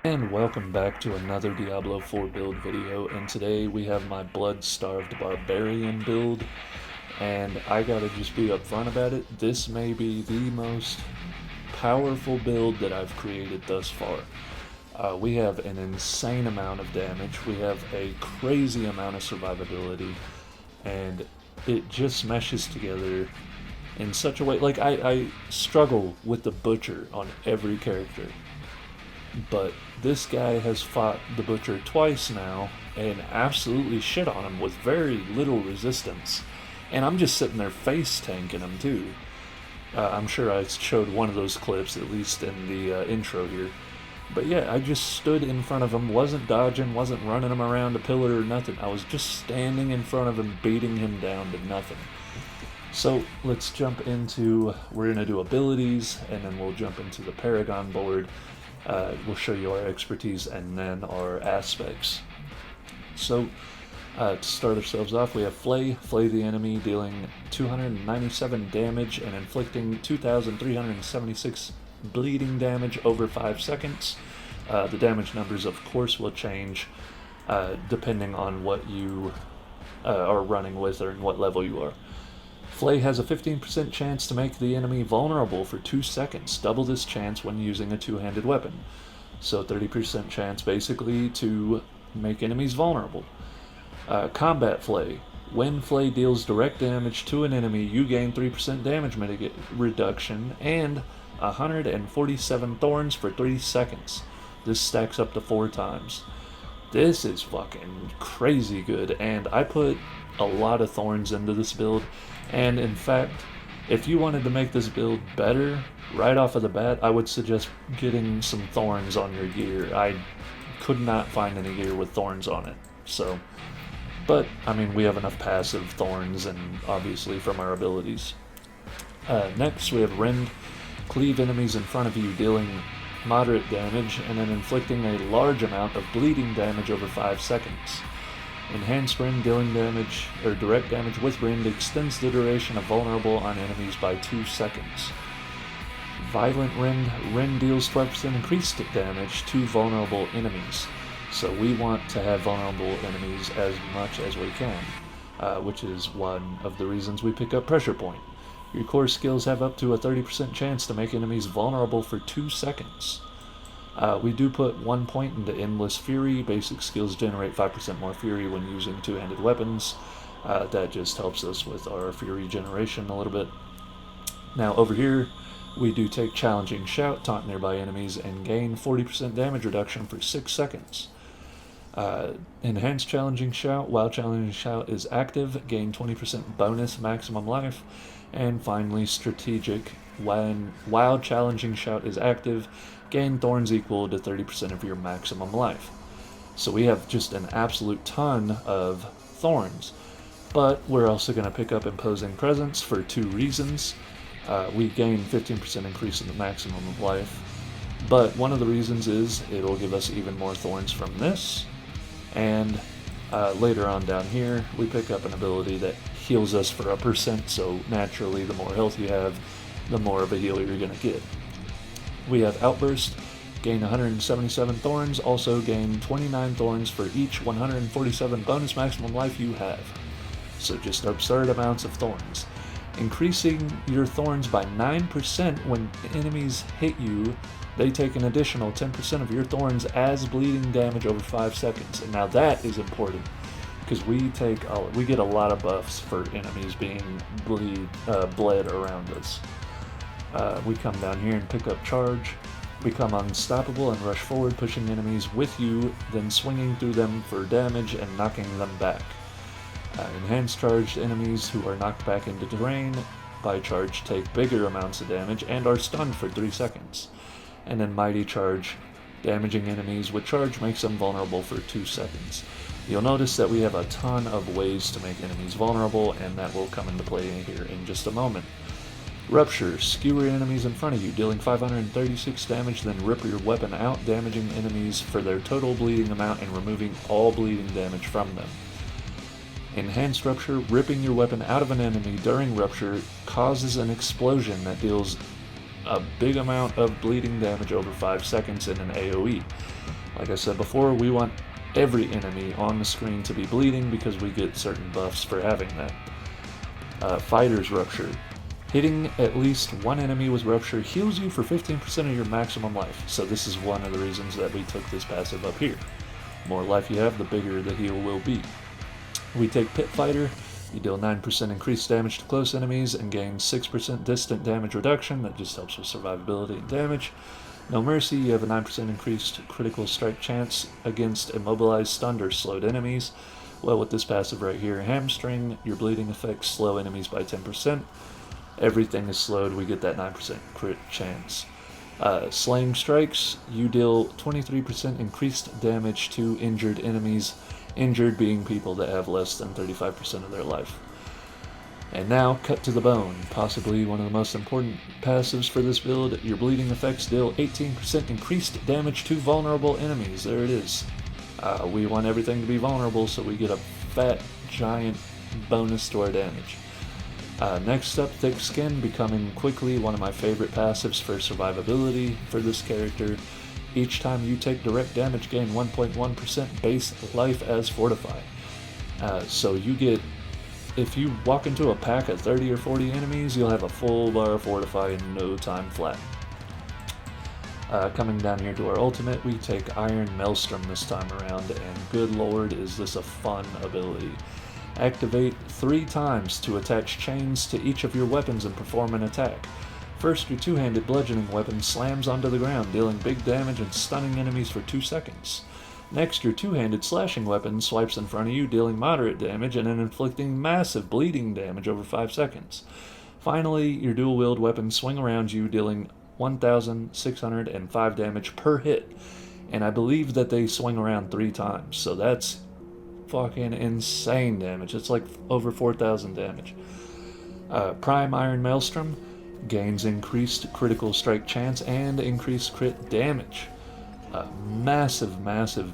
And welcome back to another Diablo 4 build video, and today we have my blood-starved Barbarian build, and I gotta just be upfront about it. This may be the most powerful build that I've created thus far. We have an insane amount of damage, we have a crazy amount of survivability, and it just meshes together in such a way. Like, I struggle with the Butcher on every character, but this guy has fought the Butcher twice now and absolutely shit on him with very little resistance. And I'm just sitting there face tanking him too. I'm sure I showed one of those clips, at least in the intro here. But yeah, I just stood in front of him, wasn't dodging, wasn't running him around a pillar or nothing. I was just standing in front of him, beating him down to nothing. So let's jump into, we're going to do abilities, and then we'll jump into the Paragon board. We'll show you our expertise and then our aspects. So, to start ourselves off, we have Flay. Flay the enemy, dealing 297 damage and inflicting 2,376 bleeding damage over 5 seconds. The damage numbers, of course, will change depending on what you are running with or in what level you are. Flay has a 15% chance to make the enemy vulnerable for 2 seconds, double this chance when using a two-handed weapon. So 30% chance basically to make enemies vulnerable. Combat Flay. When Flay deals direct damage to an enemy, you gain 3% damage reduction and 147 thorns for 3 seconds. This stacks up to 4 times. This is fucking crazy good, and I put a lot of thorns into this build. And in fact, if you wanted to make this build better right off of the bat, I would suggest getting some thorns on your gear. I could not find any gear with thorns on it. So, but I mean, we have enough passive thorns and obviously from our abilities. Next, we have Rend. Cleave enemies in front of you, dealing moderate damage and then inflicting a large amount of bleeding damage over 5 seconds. Enhanced Rend, dealing damage or direct damage with Rend, extends the duration of vulnerable on enemies by 2 seconds. Violent Rend. Rend deals 12% increased damage to vulnerable enemies. So we want to have vulnerable enemies as much as we can, which is one of the reasons we pick up Pressure Point. Your core skills have up to a 30% chance to make enemies vulnerable for 2 seconds. We do put 1 point into Endless Fury. Basic skills generate 5% more Fury when using two-handed weapons. That just helps us with our Fury generation a little bit. Now over here, we do take Challenging Shout, taunt nearby enemies, and gain 40% damage reduction for 6 seconds. Enhanced Challenging Shout. While Challenging Shout is active, gain 20% bonus maximum life. And finally, Strategic. While Challenging Shout is active, gain thorns equal to 30% of your maximum life. So we have just an absolute ton of thorns. But we're also going to pick up Imposing Presence for 2 reasons. We gain 15% increase in the maximum of life. But one of the reasons is it'll give us even more thorns from this. And later on down here, we pick up an ability that heals us for 1%, so naturally the more health you have, the more of a healer you're going to get. We have Outburst, gain 177 thorns, also gain 29 thorns for each 147 bonus maximum life you have. So just absurd amounts of thorns. Increasing your thorns by 9% when enemies hit you, they take an additional 10% of your thorns as bleeding damage over 5 seconds. And now that is important, because we get a lot of buffs for enemies being bled around us. We come down here and pick up Charge, become unstoppable and rush forward, pushing enemies with you, then swinging through them for damage and knocking them back. Enhanced Charged enemies who are knocked back into terrain by Charge take bigger amounts of damage and are stunned for 3 seconds. And then Mighty Charge, damaging enemies with Charge makes them vulnerable for 2 seconds. You'll notice that we have a ton of ways to make enemies vulnerable, and that will come into play here in just a moment. Rupture, skewer enemies in front of you, dealing 536 damage, then rip your weapon out, damaging enemies for their total bleeding amount and removing all bleeding damage from them. Enhanced Rupture, ripping your weapon out of an enemy during Rupture causes an explosion that deals a big amount of bleeding damage over 5 seconds in an AoE. Like I said before, we want every enemy on the screen to be bleeding because we get certain buffs for having that. Fighter's Rupture. Hitting at least one enemy with Rupture heals you for 15% of your maximum life, so this is one of the reasons that we took this passive up here. The more life you have, the bigger the heal will be. We take Pit Fighter. You deal 9% increased damage to close enemies and gain 6% distant damage reduction. That just helps with survivability and damage. No Mercy, you have a 9% increased critical strike chance against immobilized, stunned, or slowed enemies. Well, with this passive right here, Hamstring, your bleeding effects slow enemies by 10%. Everything is slowed, we get that 9% crit chance. Slaying Strikes, you deal 23% increased damage to injured enemies, injured being people that have less than 35% of their life. And now, Cut to the Bone, possibly one of the most important passives for this build. Your bleeding effects deal 18% increased damage to vulnerable enemies. There it is. We want everything to be vulnerable, so we get a fat, giant bonus to our damage. Next up, Thick Skin, becoming quickly one of my favorite passives for survivability for this character. Each time you take direct damage, gain 1.1% base life as Fortify. So you get, if you walk into a pack of 30 or 40 enemies, you'll have a full bar of Fortify in no time flat. Coming down here to our ultimate, we take Iron Maelstrom this time around, and good lord is this a fun ability. Activate 3 times to attach chains to each of your weapons and perform an attack. First, your two-handed bludgeoning weapon slams onto the ground, dealing big damage and stunning enemies for 2 seconds. Next, your two-handed slashing weapon swipes in front of you, dealing moderate damage and then inflicting massive bleeding damage over 5 seconds. Finally, your dual-wield weapons swing around you, dealing 1,605 damage per hit. And I believe that they swing around 3 times, so that's fucking insane damage. It's like over 4,000 damage. Prime Iron Maelstrom gains increased critical strike chance and increased crit damage. Massive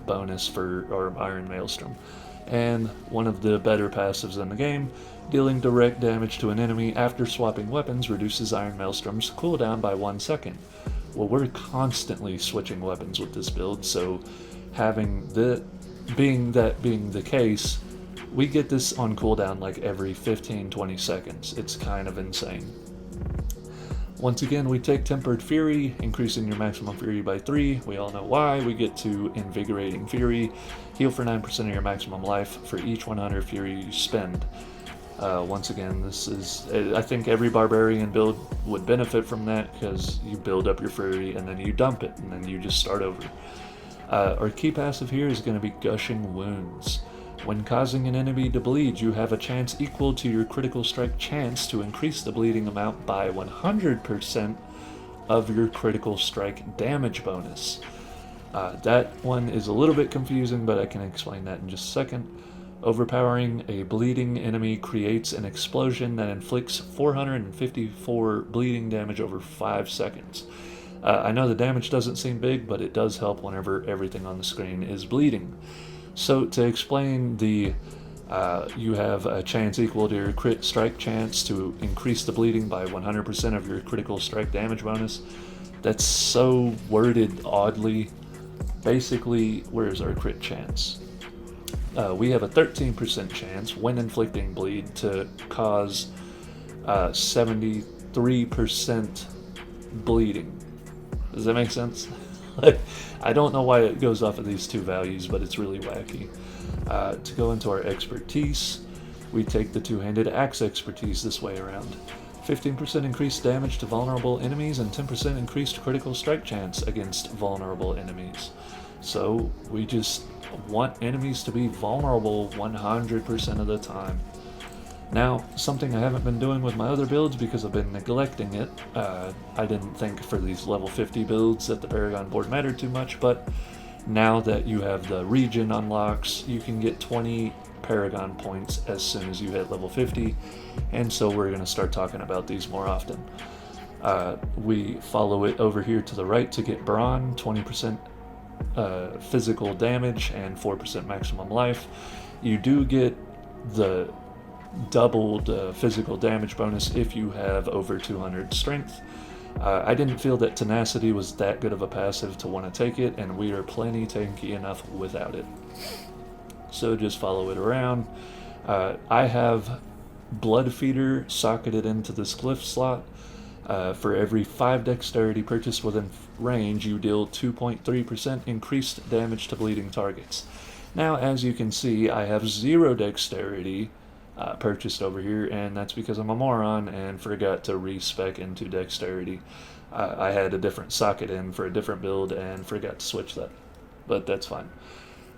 bonus for our Iron Maelstrom. And one of the better passives in the game, dealing direct damage to an enemy after swapping weapons reduces Iron Maelstrom's cooldown by 1 second. Well, we're constantly switching weapons with this build, so being the case, we get this on cooldown like every 15-20 seconds. It's kind of insane. Once again, we take Tempered Fury, increasing your maximum Fury by 3. We all know why. We get to Invigorating Fury, heal for 9% of your maximum life for each 100 Fury you spend. Once again, this is, I think every Barbarian build would benefit from that, because you build up your Fury and then you dump it and then you just start over. Our key passive here is going to be Gushing Wounds. When causing an enemy to bleed, you have a chance equal to your critical strike chance to increase the bleeding amount by 100% of your critical strike damage bonus. That one is a little bit confusing, but I can explain that in just a second. Overpowering a bleeding enemy creates an explosion that inflicts 454 bleeding damage over 5 seconds. I know the damage doesn't seem big, but it does help whenever everything on the screen is bleeding. So to explain you have a chance equal to your crit strike chance to increase the bleeding by 100% of your critical strike damage bonus. That's so worded oddly. Basically, where's our crit chance? We have a 13% chance when inflicting bleed to cause 73% bleeding. Does that make sense? I don't know why it goes off of these 2 values, but it's really wacky. To go into our expertise, we take the two-handed axe expertise this way around. 15% increased damage to vulnerable enemies and 10% increased critical strike chance against vulnerable enemies. So we just want enemies to be vulnerable 100% of the time. Now, something I haven't been doing with my other builds because I've been neglecting it. I didn't think for these level 50 builds that the Paragon board mattered too much, but now that you have the region unlocks, you can get 20 Paragon points as soon as you hit level 50, and so we're going to start talking about these more often. We follow it over here to the right to get Brawn, 20% physical damage and 4% maximum life. You do get the doubled physical damage bonus if you have over 200 strength. I didn't feel that Tenacity was that good of a passive to want to take it, and we are plenty tanky enough without it. So just follow it around. I have Blood Feeder socketed into this glyph slot. For every 5 dexterity purchased within range, you deal 2.3% increased damage to bleeding targets. Now, as you can see, I have 0 dexterity purchased over here, and that's because I'm a moron and forgot to respec into dexterity. I had a different socket in for a different build and forgot to switch that, but that's fine.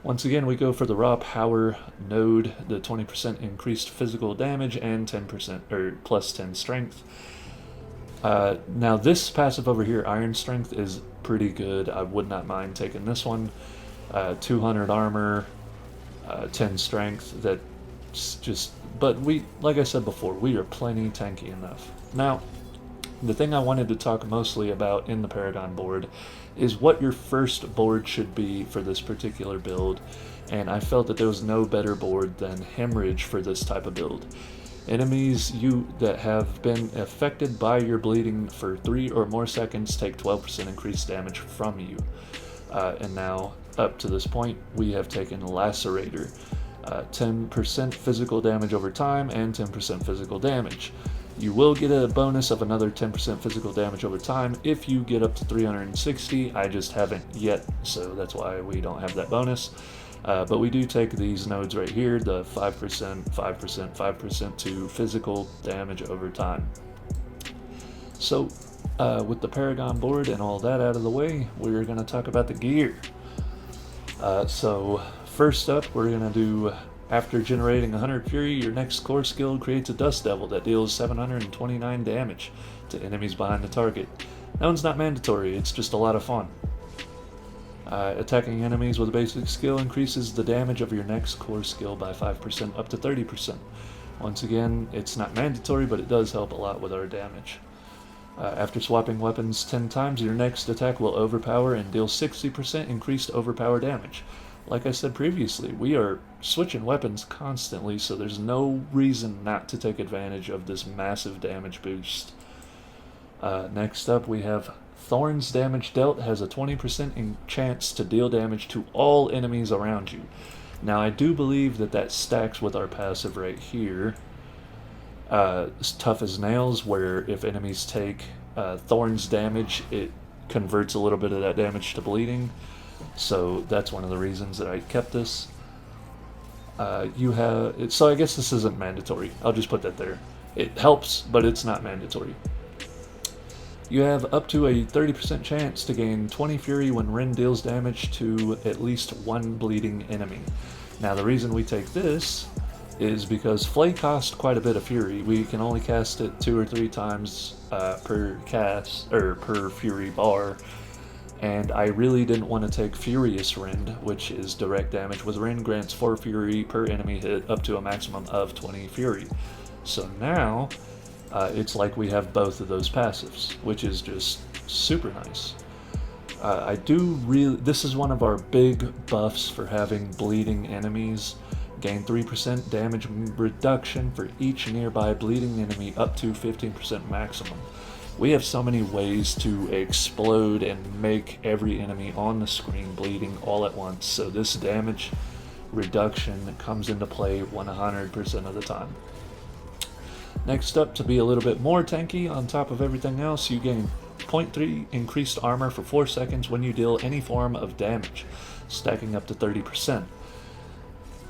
Once again, we go for the raw power node, the 20% increased physical damage and 10% or plus 10 strength. Now this passive over here, Iron Strength, is pretty good. I would not mind taking this one. 200 armor, 10 strength. That's just, but like I said before, we are plenty tanky enough. Now, the thing I wanted to talk mostly about in the Paragon board is what your first board should be for this particular build, and I felt that there was no better board than Hemorrhage for this type of build. Enemies that have been affected by your bleeding for 3 or more seconds take 12% increased damage from you. And now, up to this point, we have taken Lacerator. 10% physical damage over time and 10% physical damage. You will get a bonus of another 10% physical damage over time if you get up to 360. I just haven't yet, so that's why we don't have that bonus. But we do take these nodes right here, the 5%, 5%, 5% to physical damage over time. So, with the Paragon board and all that out of the way, we're going to talk about the gear. So, first up, we're going to do, after generating 100 Fury, your next core skill creates a Dust Devil that deals 729 damage to enemies behind the target. That one's not mandatory, it's just a lot of fun. Attacking enemies with a basic skill increases the damage of your next core skill by 5% up to 30%. Once again, it's not mandatory, but it does help a lot with our damage. After swapping weapons 10 times, your next attack will overpower and deal 60% increased overpower damage. Like I said previously, we are switching weapons constantly, so there's no reason not to take advantage of this massive damage boost. Next up, we have Thorn's damage dealt has a 20% chance to deal damage to all enemies around you. Now, I do believe that stacks with our passive right here. Tough as Nails, where if enemies take Thorn's damage, it converts a little bit of that damage to bleeding. So that's one of the reasons that I kept this. So I guess this isn't mandatory. I'll just put that there. It helps, but it's not mandatory. You have up to a 30% chance to gain 20 Fury when Rend deals damage to at least one bleeding enemy. Now the reason we take this is because Flay costs quite a bit of Fury. We can only cast it 2 or 3 times per cast, or per Fury bar. And I really didn't want to take Furious Rend, which is direct damage with Rend grants 4 Fury per enemy hit up to a maximum of 20 Fury. So now, it's like we have both of those passives, which is just super nice. This is one of our big buffs for having bleeding enemies. Gain 3% damage reduction for each nearby bleeding enemy up to 15% maximum. We have so many ways to explode and make every enemy on the screen bleeding all at once, so this damage reduction comes into play 100% of the time. Next up, to be a little bit more tanky, on top of everything else, you gain 0.3 increased armor for 4 seconds when you deal any form of damage, stacking up to 30%.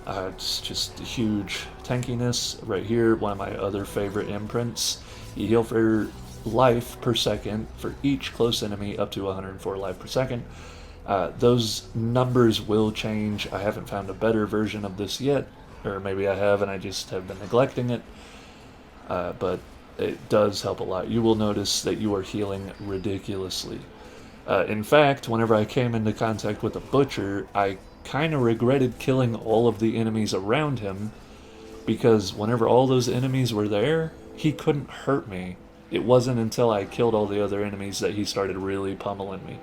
It's just a huge tankiness. Right here, one of my other favorite imprints. You heal for life per second for each close enemy up to 104 life per second. Those numbers will change. I haven't found a better version of this yet, or maybe I have and I just have been neglecting it. But it does help a lot. You will notice that you are healing ridiculously. In fact, whenever I came into contact with a Butcher, I kind of regretted killing all of the enemies around him, because whenever all those enemies were there, he couldn't hurt me. It wasn't until I killed all the other enemies that he started really pummeling me.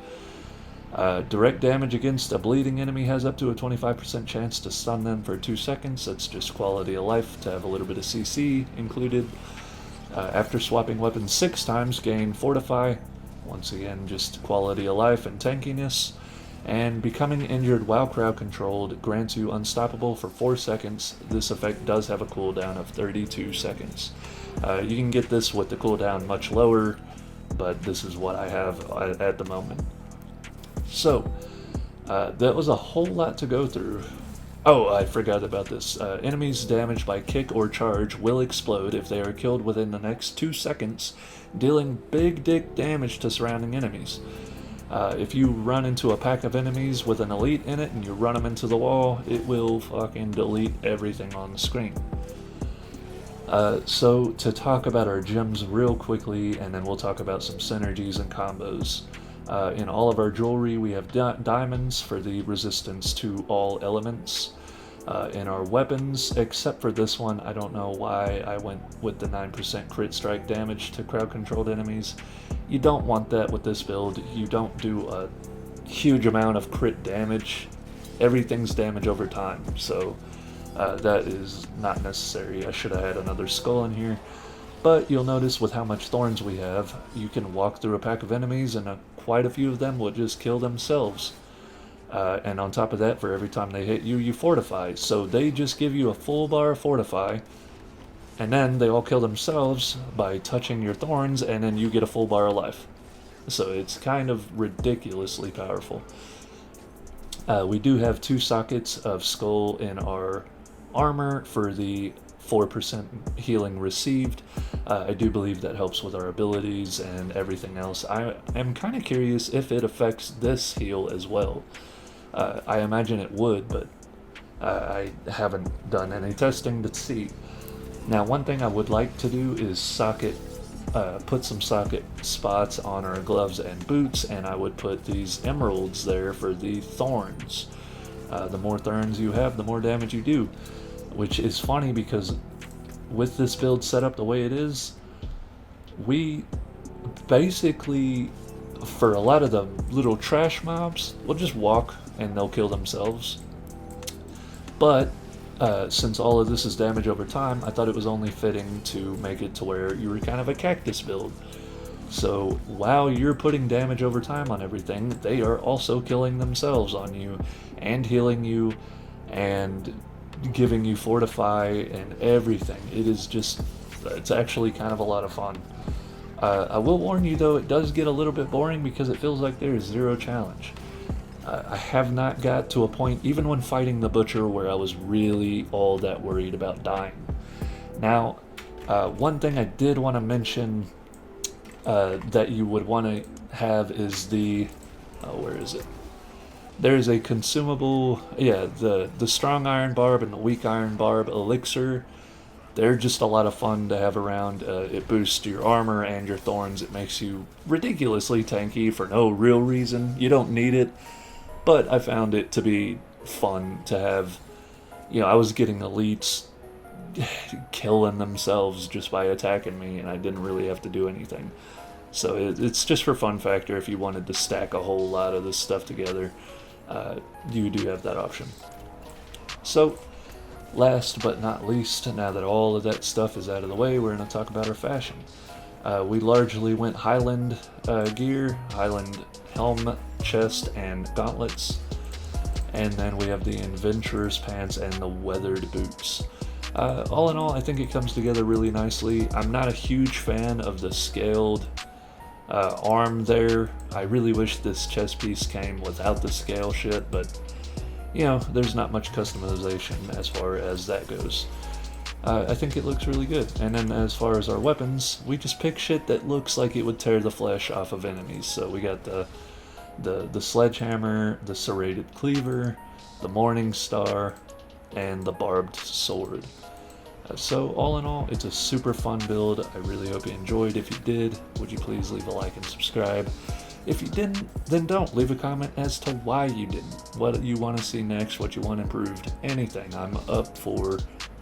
Direct damage against a bleeding enemy has up to a 25% chance to stun them for 2 seconds. That's just quality of life to have a little bit of CC included. After swapping weapons 6 times, gain Fortify Once again, just quality of life and tankiness. And becoming injured while crowd controlled grants you unstoppable for 4 seconds. This effect does have a cooldown of 32 seconds. You can get this with the cooldown much lower, but this is what I have at the moment. So, that was a whole lot to go through. Oh, I forgot about this. Enemies damaged by kick or charge will explode if they are killed within the next 2 seconds, dealing big dick damage to surrounding enemies. If you run into a pack of enemies with an elite in it and you run them into the wall, it will fucking delete everything on the screen. So to talk about our gems real quickly, and then we'll talk about some synergies and combos. In all of our jewelry, we have diamonds for the resistance to all elements. In our weapons, except for this one, I don't know why I went with the 9% crit strike damage to crowd-controlled enemies. You don't want that with this build. You don't do a huge amount of crit damage. Everything's damage over time, so that is not necessary. I should have had another skull in here. But you'll notice with how much thorns we have, you can walk through a pack of enemies and quite a few of them will just kill themselves. And on top of that, for every time they hit you, you fortify. So they just give you a full bar of fortify, and then they all kill themselves by touching your thorns, and then you get a full bar of life. So it's kind of ridiculously powerful. We do have 2 sockets of skull in our armor for the 4% healing received. I do believe that helps with our abilities and everything else. I am kind of curious if it affects this heal as well. I imagine it would, but I haven't done any testing to see. Now, one thing I would like to do is put some socket spots on our gloves and boots, and I would put these emeralds there for the thorns. The more thorns you have, the more damage you do, which is funny because with this build set up the way it is, we basically, for a lot of the little trash mobs, we'll just walk and they'll kill themselves. But since all of this is damage over time, I thought it was only fitting to make it to where you were kind of a cactus build. So while you're putting damage over time on everything, they are also killing themselves on you and healing you and giving you fortify and everything. It's actually kind of a lot of fun. I will warn you though, it does get a little bit boring because it feels like there is zero challenge. I have not got to a point, even when fighting the Butcher, where I was really all that worried about dying. Now, one thing I did want to mention that you would want to have is the... where is it? There's a consumable... Yeah, the Strong Iron Barb and the Weak Iron Barb Elixir. They're just a lot of fun to have around. It boosts your armor and your thorns. It makes you ridiculously tanky for no real reason. You don't need it. But I found it to be fun to have. I was getting elites killing themselves just by attacking me, and I didn't really have to do anything. So it's just for fun factor. If you wanted to stack a whole lot of this stuff together, you do have that option. So, last but not least, now that all of that stuff is out of the way, we're going to talk about our fashion. We largely went Highland gear, Highland helm, chest, and gauntlets. And then we have the Adventurer's pants and the weathered boots. All in all, I think it comes together really nicely. I'm not a huge fan of the scaled arm there. I really wish this chest piece came without the scale shit, but there's not much customization as far as that goes. I think it looks really good. And then as far as our weapons, we just pick shit that looks like it would tear the flesh off of enemies. So we got the sledgehammer, the serrated cleaver, the morning star, and the barbed sword. So all in all, it's a super fun build. I really hope you enjoyed. If you did, would you please leave a like and subscribe? If you didn't, then don't. Leave a comment as to why you didn't. What you want to see next, what you want improved, anything. I'm up for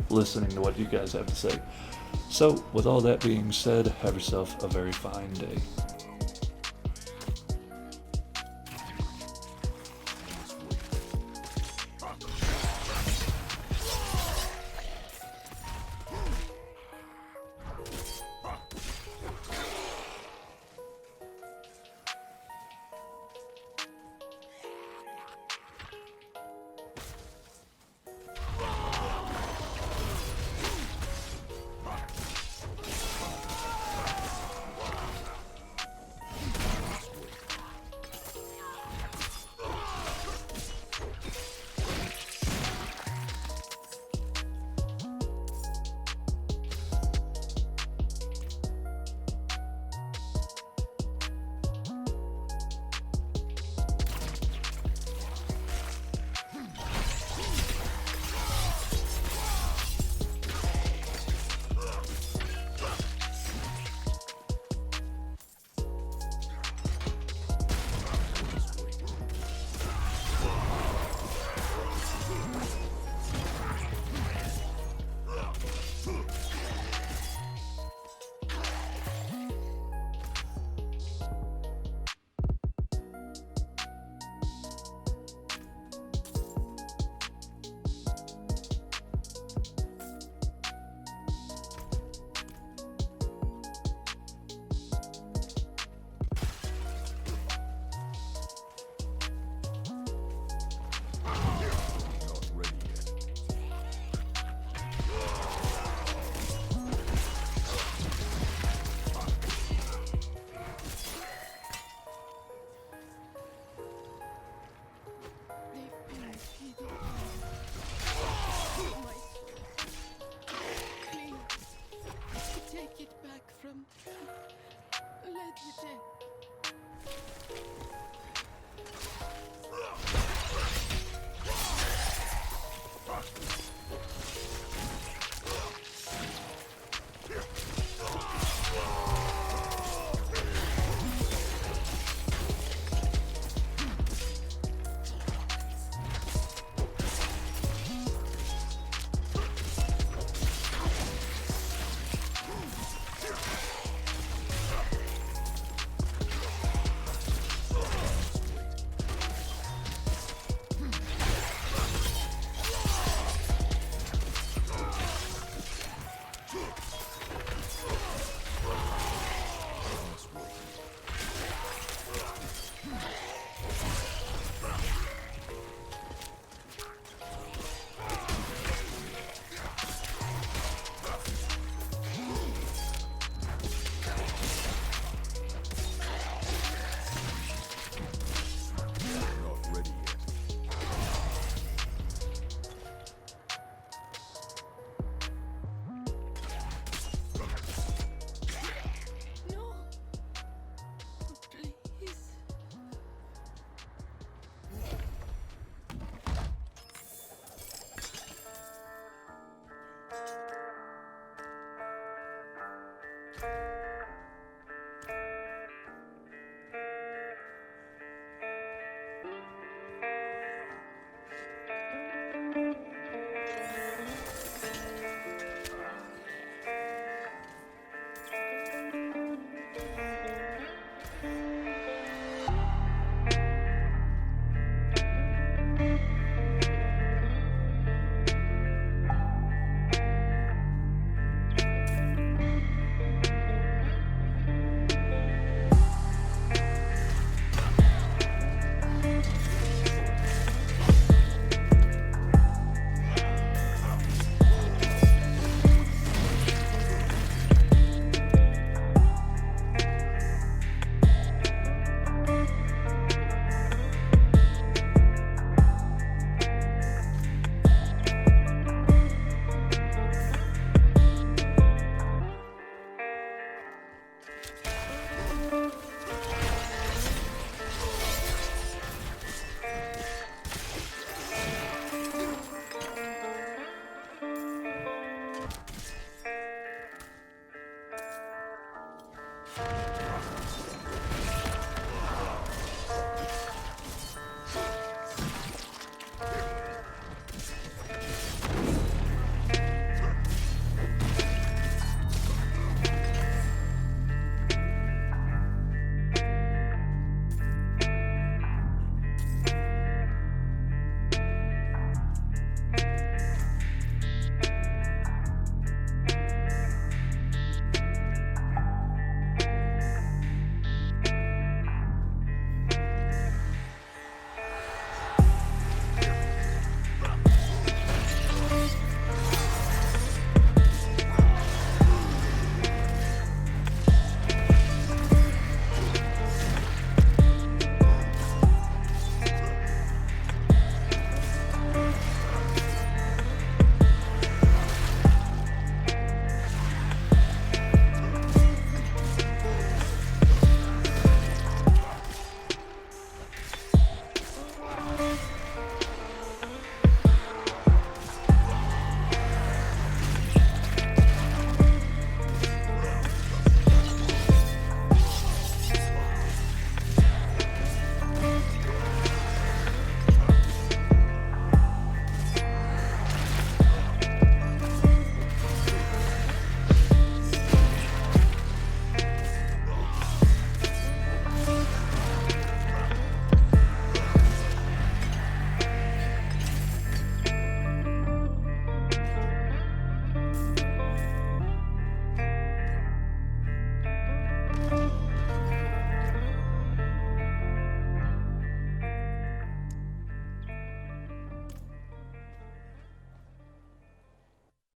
listening to what you guys have to say. So, with all that being said, have yourself a very fine day.